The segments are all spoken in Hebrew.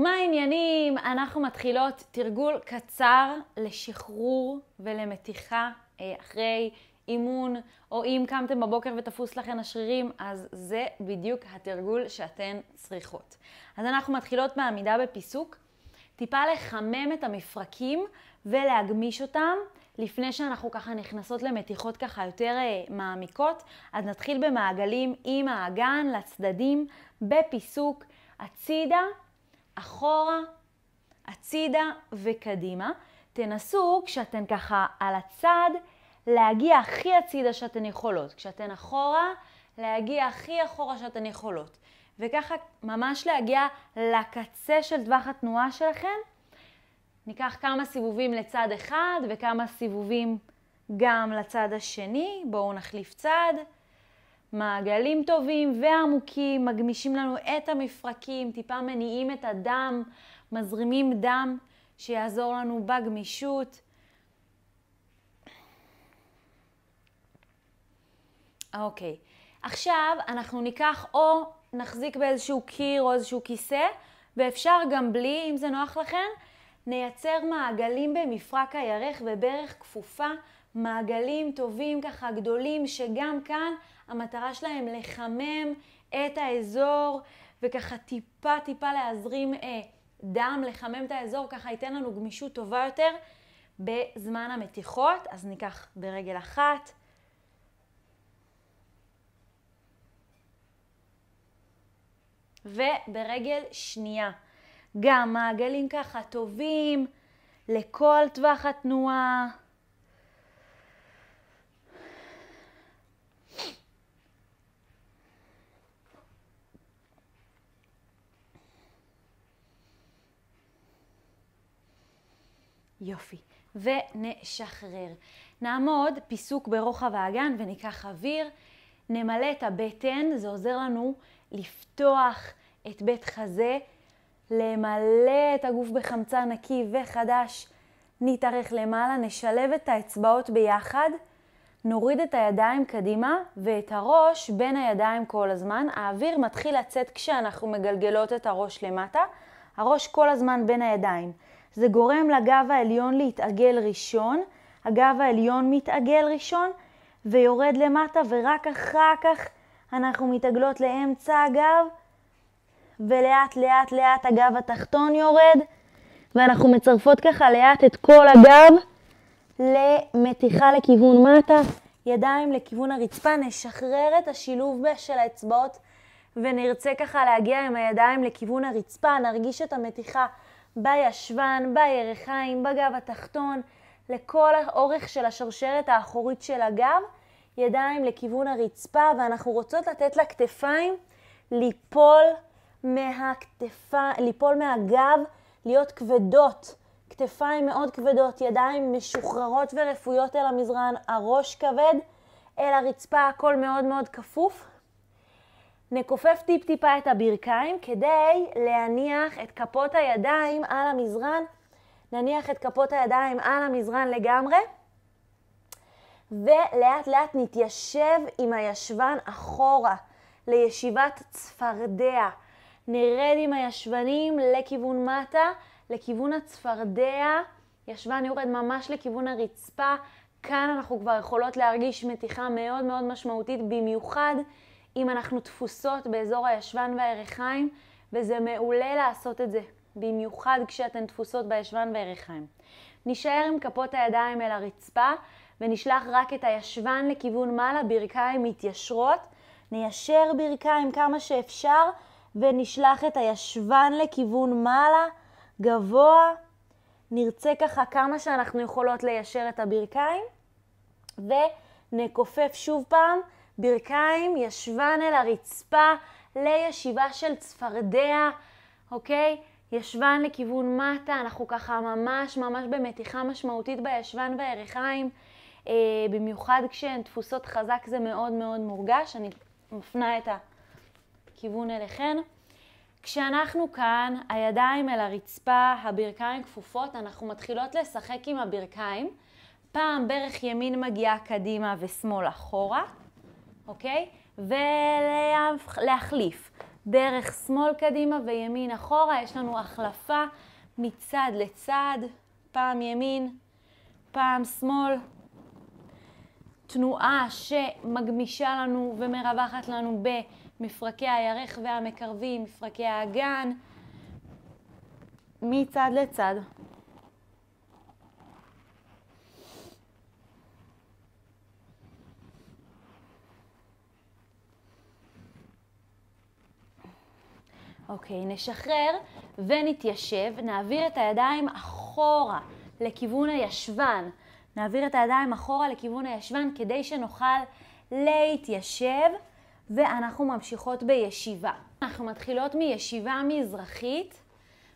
מה העניינים? אנחנו מתחילות תרגול קצר לשחרור ולמתיחה אחרי אימון, או אם קמתם בבוקר ותפוס לכן השרירים, אז זה בדיוק התרגול שאתן צריכות. אז אנחנו מתחילות בעמידה בפיסוק, טיפה לחמם את המפרקים ולהגמיש אותם, לפני שאנחנו ככה נכנסות למתיחות ככה יותר מעמיקות. אז נתחיל במעגלים עם האגן לצדדים, בפיסוק, הצידה, אחורה, הצידה וקדימה. תנסו כשאתן ככה על הצד, להגיע הכי הצידה שאתן יכולות. כשאתן אחורה, להגיע הכי אחורה שאתן יכולות. וככה ממש להגיע לקצה של טווח התנועה שלכם. ניקח כמה סיבובים לצד אחד וכמה סיבובים גם לצד השני. בואו נחליף צד. מעגלים טובים ועמוקים, מגמישים לנו את המפרקים, טיפה מניעים את הדם, מזרימים דם שיעזור לנו בגמישות. אוקיי, עכשיו אנחנו ניקח או נחזיק באיזשהו קיר או איזשהו כיסא, ואפשר גם בלי, אם זה נוח לכן, נייצר מעגלים במפרק הירך וברך כפופה, מעגלים טובים ככה גדולים, שגם כאן המטרה שלהם לחמם את האזור וככה טיפה להזרים דם, לחמם את האזור, ככה ייתן לנו גמישות טובה יותר בזמן המתיחות. אז ניקח ברגל אחת. וברגל שנייה. גם מעגלים ככה טובים לכל טווח התנועה. יופי. ונשחרר. נעמוד פיסוק ברוחב האגן וניקח אוויר. נמלא את הבטן, זה עוזר לנו לפתוח את בית חזה, למלא את הגוף בחמצן נקי וחדש. נתארך למעלה, נשלב את האצבעות ביחד, נוריד את הידיים קדימה ואת הראש בין הידיים כל הזמן. האוויר מתחיל לצאת כשאנחנו מגלגלות את הראש למטה, הראש כל הזמן בין הידיים. זה גורם לגב העליון להתעגל ראשון, הגב העליון מתעגל ראשון ויורד למטה, ורק אחר כך אנחנו מתעגלות לאמצע הגב, ולאט לאט הגב התחתון יורד, ואנחנו מצרפות ככה לאט את כל הגב למתיחה לכיוון מטה, ידיים לכיוון הרצפה. נשחרר את השילוב של האצבעות ונרצה ככה להגיע עם הידיים לכיוון הרצפה. נרגיש את המתיחה בישבן, בירכיים, בגב התחתון, לכל האורך של השרשרת האחורית של הגב, ידיים לכיוון הרצפה, ואנחנו רוצות לתת לכתפיים ליפול מהגב, להיות כבדות, כתפיים מאוד כבדות, ידיים משוחררות ורפויות אל המזרן, הראש כבד אל הרצפה, הכל מאוד מאוד כפוף. נכופף טיפה את הברכיים כדי להניח את כפות הידיים על המזרן, נניח את כפות הידיים על המזרן לגמרי, ולאט לאט נתיישב עם הישבן אחורה לישיבת צפרדע. נרד עם הישבנים לכיוון מטה, לכיוון הצפרדע. ישבן יורד ממש לכיוון הרצפה. כאן אנחנו כבר יכולות להרגיש מתיחה מאוד מאוד משמעותית, במיוחד אם אנחנו תפוסות באזור הישבן והירכיים, וזה מעולה לעשות את זה, במיוחד כשאתן תפוסות בישבן והירכיים. נשאר עם כפות הידיים אל הרצפה, ונשלח רק את הישבן לכיוון מעלה, ברכיים מתיישרות. ניישר ברכיים כמה שאפשר, ונשלח את הישבן לכיוון מעלה, גבוה. נרצה ככה כמה שאנחנו יכולות ליישר את הברכיים, ונכופף שוב פעם, ברכיים, ישבן אל הרצפה, לישיבה של צפרדע, אוקיי? ישבן לכיוון מטה, אנחנו ככה ממש במתיחה משמעותית בישבן והירכיים, במיוחד כשהן תפוסות חזק זה מאוד מאוד מורגש. אני מפנה את הכיוון אליכן. כשאנחנו כאן, הידיים אל הרצפה, הברכיים כפופות, אנחנו מתחילות לשחק עם הברכיים. פעם ברך ימין מגיעה קדימה ושמאל אחורה, אוקיי? ולהחליף. דרך שמאל קדימה וימין אחורה. יש לנו החלפה מצד לצד, פעם ימין, פעם שמאל. תנועה שמגמישה לנו ומרווחת לנו במפרקי הירך והמקרבים, מפרקי האגן, מצד לצד. אוקיי, נשחרר ונתיישב, נעביר את הידיים אחורה לכיוון הישבן. נעביר את הידיים אחורה לכיוון הישבן כדי שנוכל להתיישב, ואנחנו ממשיכות בישיבה. אנחנו מתחילות מישיבה מזרחית,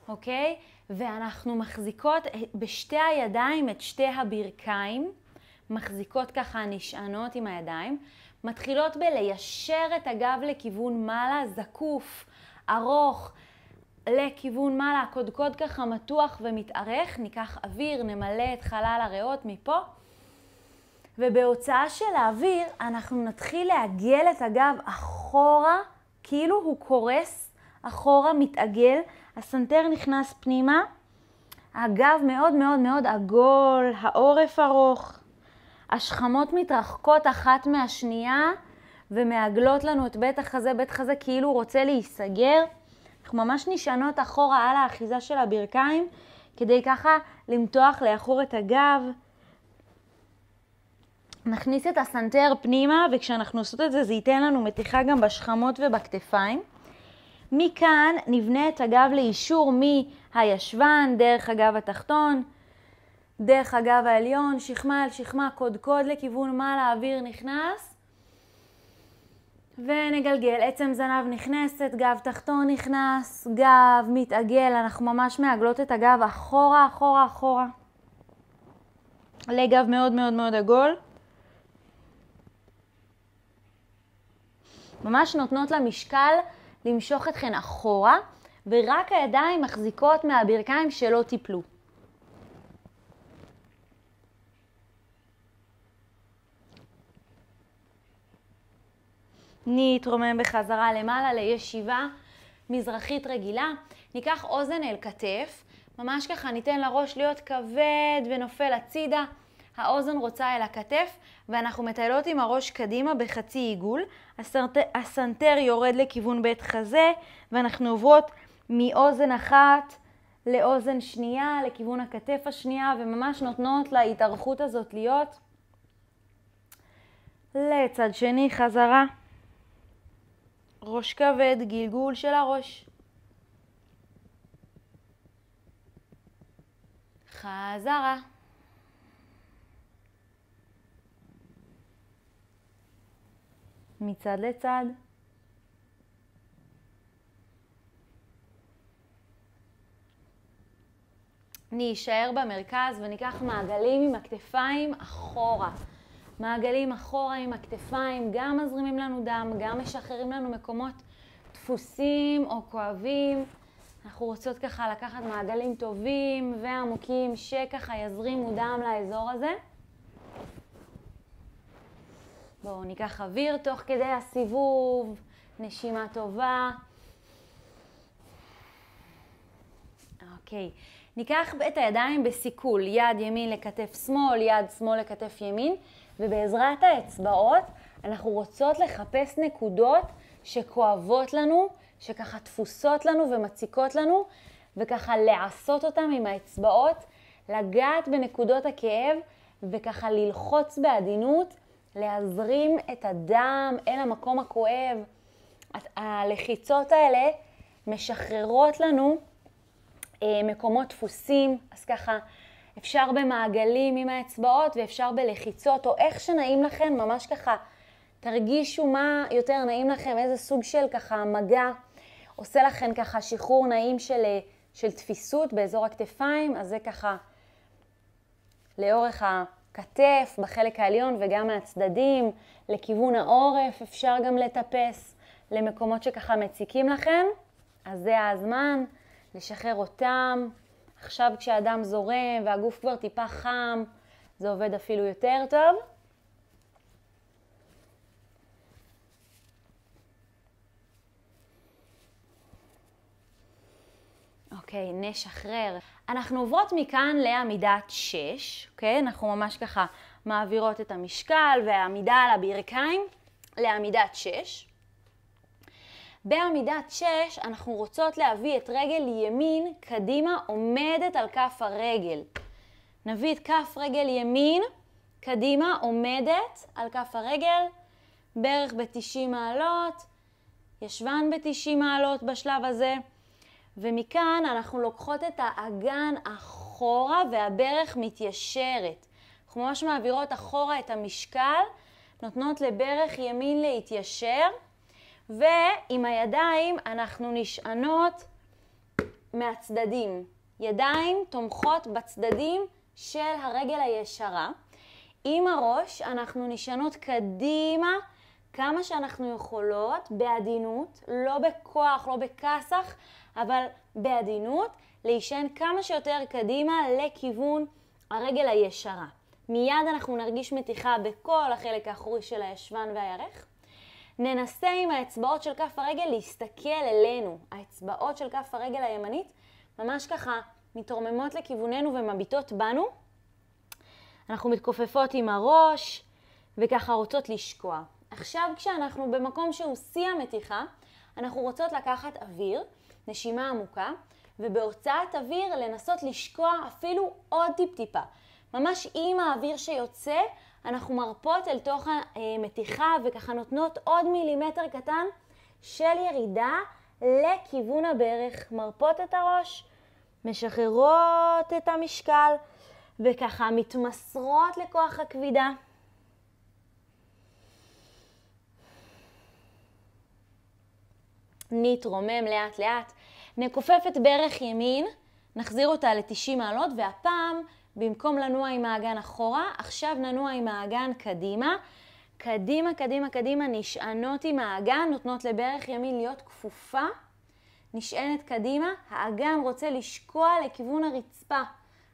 אוקיי? ואנחנו מחזיקות בשתי הידיים את שתי הברכיים, מחזיקות ככה נשענות עם הידיים, מתחילות בליישר את הגב לכיוון מעלה, זקוף, ארוך, לכיוון מעלה, הקודקוד ככה מתוח ומתארך. ניקח אוויר, נמלא את חלל הריאות מפה. ובהוצאה של האוויר אנחנו נתחיל לעגל את הגב אחורה, כאילו הוא קורס, אחורה מתעגל. הסנטר נכנס פנימה, הגב מאוד מאוד מאוד עגול, העורף ארוך. השכמות מתרחקות אחת מהשנייה ומעגלות לנו את בית החזה, בית חזה כאילו הוא רוצה להיסגר. אנחנו ממש נשענות אחורה על האחיזה של הברכיים, כדי ככה למתוח לאחור את הגב. נכניס את הסנטר פנימה, וכשאנחנו עושות את זה, זה ייתן לנו מתיחה גם בשכמות ובכתפיים. מכאן נבנה את הגב לאישור מהישבן, דרך הגב התחתון, דרך הגב העליון, שכמה על שכמה, קודקוד לכיוון מעלה, האוויר נכנס. ונגלגל, עצם זנב נכנסת, גב תחתון נכנס, גב מתעגל, אנחנו ממש מעגלות את הגב אחורה, אחורה, אחורה. לגב מאוד מאוד מאוד עגול. ממש נותנות למשקל למשוך אתכן אחורה, ורק הידיים מחזיקות מהברכיים שלא טיפלו. נתרומם בחזרה למעלה לישיבה מזרחית רגילה. ניקח אוזן אל כתף, ממש ככה ניתן לראש להיות כבד ונופל הצידה. האוזן רוצה אל הכתף, ואנחנו מטיילות עם הראש קדימה בחצי עיגול. הסנטר יורד לכיוון בית חזה, ואנחנו עוברות מאוזן אחת לאוזן שנייה, לכיוון הכתף השנייה, וממש נותנות להתארכות הזאת להיות. לצד שני חזרה. ראש כבד, גלגול של הראש. חזרה. מצד לצד. נישאר במרכז וניקח מעגלים עם הכתפיים אחורה. מעגלים אחורה עם הכתפיים, גם מזרימים לנו דם, גם משחררים לנו מקומות דפוסים או כואבים. אנחנו רוצות ככה לקחת מעגלים טובים ועמוקים שככה יזרימו דם לאזור הזה. בואו ניקח אוויר תוך כדי הסיבוב, נשימה טובה. אוקיי, ניקח את הידיים בסיכול, יד ימין לכתף שמאל, יד שמאל לכתף ימין, ובעזרת האצבעות אנחנו רוצות לחפש נקודות שכואבות לנו, שככה תפוסות לנו ומציקות לנו, וככה לעשות אותם עם האצבעות, לגעת בנקודות הכאב, וככה ללחוץ בעדינות, להזרים את הדם אל המקום הכואב. הלחיצות האלה משחררות לנו מקומות דפוסים, אז ככה אפשר במעגלים עם האצבעות ואפשר בלחיצות, או איך שנעים לכם, ממש ככה תרגישו מה יותר נעים לכם, איזה סוג של ככה מגע עושה לכם ככה שחרור נעים של תפיסות באזור הכתפיים. אז זה ככה לאורך הכתף, בחלק העליון וגם מהצדדים, לכיוון העורף אפשר גם לטפס למקומות שככה מציקים לכם. אז זה הזמן לשחרר אותם. עכשיו כשהדם זורם והגוף כבר טיפה חם, זה עובד אפילו יותר טוב. אוקיי, נשחרר. אנחנו עוברות מכאן לעמידת 6, אוקיי? אנחנו ממש ככה מעבירות את המשקל והעמידה על הברכיים לעמידת 6. בעמידת 6 אנחנו רוצות להביא את רגל ימין קדימה עומדת על כף הרגל. נביא את כף רגל ימין קדימה עומדת על כף הרגל, בערך ב-90 מעלות, ישבן ב-90 מעלות בשלב הזה. ומכאן אנחנו לוקחות את האגן אחורה והברך מתיישרת. אנחנו ממש מעבירות אחורה את המשקל, נותנות לברך ימין להתיישר, ועם הידיים אנחנו נשענות מהצדדים. ידיים תומכות בצדדים של הרגל הישרה. עם הראש אנחנו נשענות קדימה כמה שאנחנו יכולות, בעדינות, לא בכוח, לא בכסח, אבל בעדינות, להישען כמה שיותר קדימה לכיוון הרגל הישרה. מיד אנחנו נרגיש מתיחה בכל החלק האחורי של הישבן והירך. ננסה עם האצבעות של כף הרגל להסתכל אלינו. האצבעות של כף הרגל הימנית ממש ככה מתרוממות לכיווננו ומביטות בנו. אנחנו מתכופפות עם הראש וככה רוצות לשקוע. עכשיו כשאנחנו במקום שהוא שיא המתיחה, אנחנו רוצות לקחת אוויר, נשימה עמוקה, ובהוצאת אוויר לנסות לשקוע אפילו עוד טיפ-טיפה. ממש עם האוויר שיוצא, אנחנו מרפות אל תוך המתיחה וככה נותנות עוד מילימטר קטן של ירידה לכיוון הברך. מרפות את הראש, משחררות את המשקל וככה מתמסרות לכוח הכבידה. נתרומם לאט לאט, נכופף את ברך ימין, נחזיר אותה ל-90 מעלות, והפעם במקום לנוע עם האגן אחורה, עכשיו ננוע עם האגן קדימה. קדימה, קדימה, קדימה, נשענות עם האגן, נותנות לברך ימין להיות כפופה, נשענת קדימה, האגן רוצה לשקוע לכיוון הרצפה.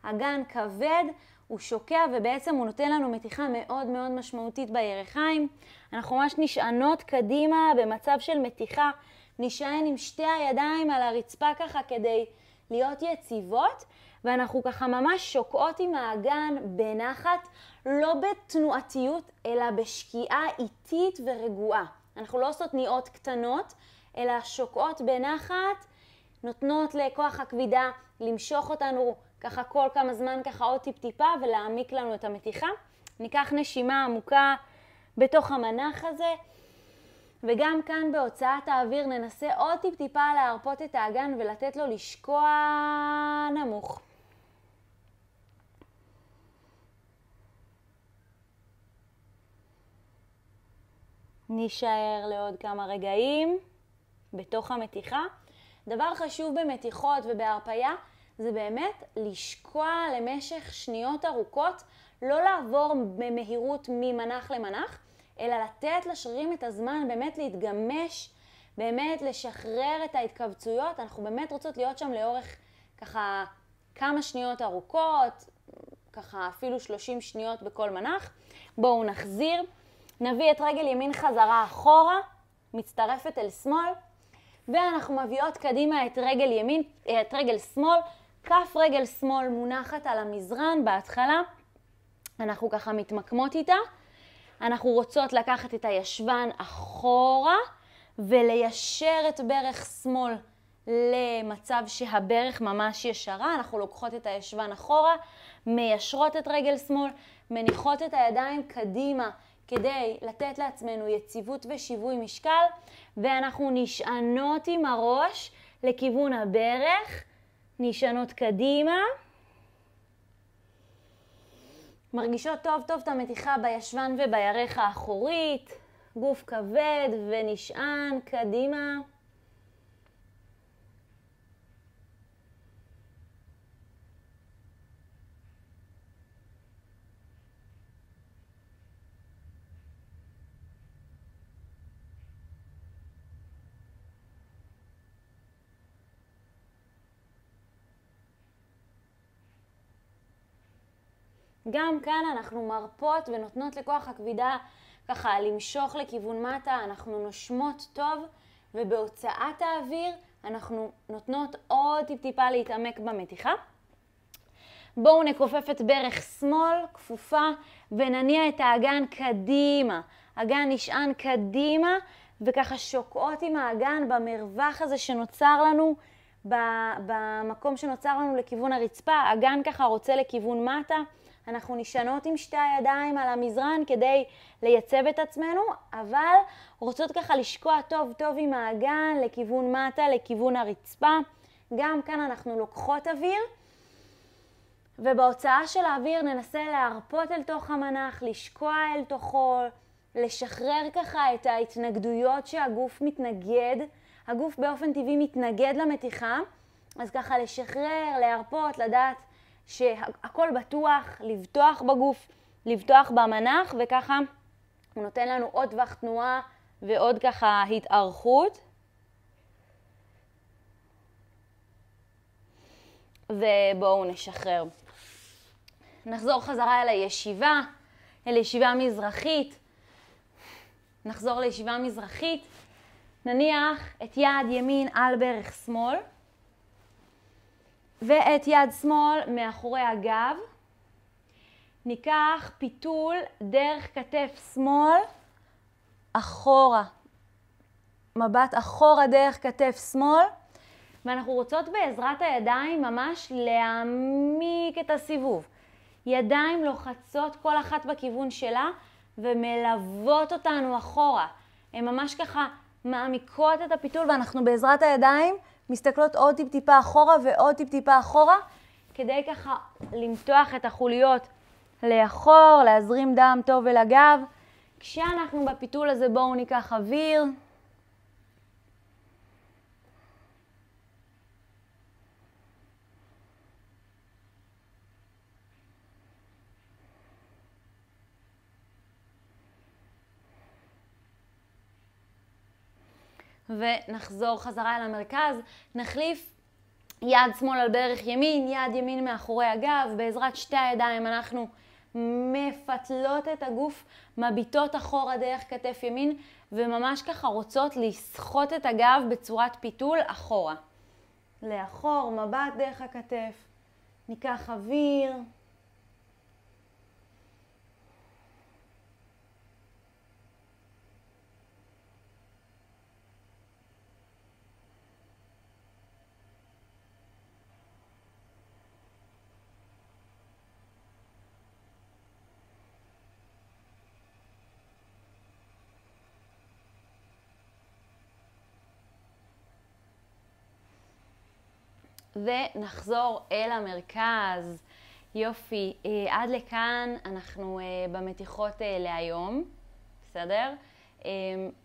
האגן כבד, הוא שוקע ובעצם הוא נותן לנו מתיחה מאוד מאוד משמעותית בירכיים. אנחנו ממש נשענות קדימה במצב של מתיחה, נשען עם שתי הידיים על הרצפה ככה כדי להיות יציבות, ואנחנו ככה ממש שוקעות עם האגן בנחת, לא בתנועתיות, אלא בשקיעה איטית ורגועה. אנחנו לא עושות נעות קטנות, אלא שוקעות בנחת, נותנות לכוח הכבידה למשוך אותנו ככה כל כמה זמן, ככה עוד טיפ-טיפה, ולהעמיק לנו את המתיחה. ניקח נשימה עמוקה בתוך המנח הזה, וגם כאן בהוצאת האוויר ננסה עוד טיפ-טיפה להרפות את האגן ולתת לו לשקוע נמוך. נשאר לעוד כמה רגעים בתוך המתיחה. דבר חשוב במתיחות ובהרפיה זה באמת לשקוע למשך שניות ארוכות, לא לעבור במהירות ממנח למנח, אלא לתת לשרירים את הזמן באמת להתגמש, באמת לשחרר את ההתכווצויות. אנחנו באמת רוצות להיות שם לאורך ככה כמה שניות ארוכות, ככה אפילו 30 שניות בכל מנח. בואו נחזיר, נביא את רגל ימין חזרה אחורה, מצטרפת אל שמאל, ואנחנו מביאות קדימה את רגל ימין, את רגל שמאל, כף רגל שמאל מונחת על המזרן בהתחלה, אנחנו ככה מתמקמות איתה. אנחנו רוצות לקחת את הישבן אחורה וליישר את ברך שמאל למצב שהברך ממש ישרה. אנחנו לוקחות את הישבן אחורה, מיישרות את רגל שמאל, מניחות את הידיים קדימה כדי לתת לעצמנו יציבות ושיווי משקל, ואנחנו נשענות עם הראש לכיוון הברך, נשענות קדימה. מרגישות טוב טוב את המתיחה בישבן ובירך האחורית, גוף כבד ונשען קדימה. גם כאן אנחנו מרפות ונותנות לכוח הכבידה ככה למשוך לכיוון מטה, אנחנו נושמות טוב, ובהוצאת האוויר אנחנו נותנות עוד טיפה להתעמק במתיחה. בואו נכופף את ברך שמאל, כפופה, ונניע את האגן קדימה. אגן נשען קדימה, וככה שוקעות עם האגן במרווח הזה שנוצר לנו, במקום שנוצר לנו לכיוון הרצפה. האגן ככה רוצה לכיוון מטה. אנחנו נשענות עם שתי הידיים על המזרן כדי לייצב את עצמנו, אבל רוצות ככה לשקוע טוב טוב עם האגן לכיוון מטה, לכיוון הרצפה. גם כאן אנחנו לוקחות אוויר, ובהוצאה של האוויר ננסה להרפות אל תוך המנח, לשקוע אל תוכו, לשחרר ככה את ההתנגדויות שהגוף מתנגד. הגוף באופן טבעי מתנגד למתיחה, אז ככה לשחרר, להרפות, לדעת שהכל בטוח, לבטוח בגוף, לבטוח במנח, וככה הוא נותן לנו עוד טווח תנועה ועוד ככה התארכות. ובואו נשחרר. נחזור חזרה אל הישיבה, אל ישיבה מזרחית. נחזור לישיבה מזרחית. נניח את יד ימין על ברך שמאל, ואת יד שמאל מאחורי הגב. ניקח פיתול דרך כתף שמאל, אחורה. מבט אחורה דרך כתף שמאל. ואנחנו רוצות בעזרת הידיים ממש להעמיק את הסיבוב. ידיים לוחצות כל אחת בכיוון שלה ומלוות אותנו אחורה. הן ממש ככה מעמיקות את הפיתול, ואנחנו בעזרת הידיים מסתכלות עוד טיפה אחורה ועוד טיפה אחורה, כדי ככה למתוח את החוליות לאחור, להזרים דם טוב אל הגב. כשאנחנו בפיתול הזה בואו ניקח אוויר. ונחזור חזרה אל המרכז. נחליף יד שמאל על ברך ימין, יד ימין מאחורי הגב. בעזרת שתי הידיים אנחנו מפתלות את הגוף, מביטות אחורה דרך כתף ימין, וממש ככה רוצות לסחוט את הגב בצורת פיתול אחורה. לאחור, מבט דרך הכתף. ניקח אוויר. ונחזור אל המרכז. יופי, עד לכאן אנחנו במתיחות להיום, בסדר?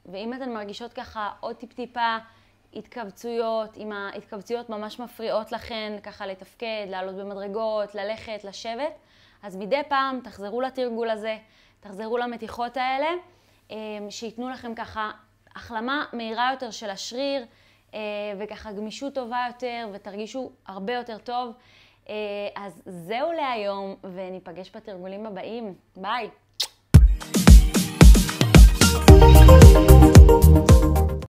ואם אתן מרגישות ככה עוד טיפה התכווצויות, אם ההתכווצויות ממש מפריעות לכן ככה לתפקד, לעלות במדרגות, ללכת, לשבת, אז מדי פעם תחזרו לתרגול הזה, תחזרו למתיחות האלה, שיתנו לכם ככה החלמה מהירה יותר של השריר, וככה גמישות טובה יותר, ותרגישו הרבה יותר טוב. אז זהו להיום, וניפגש בתרגולים הבאים. ביי!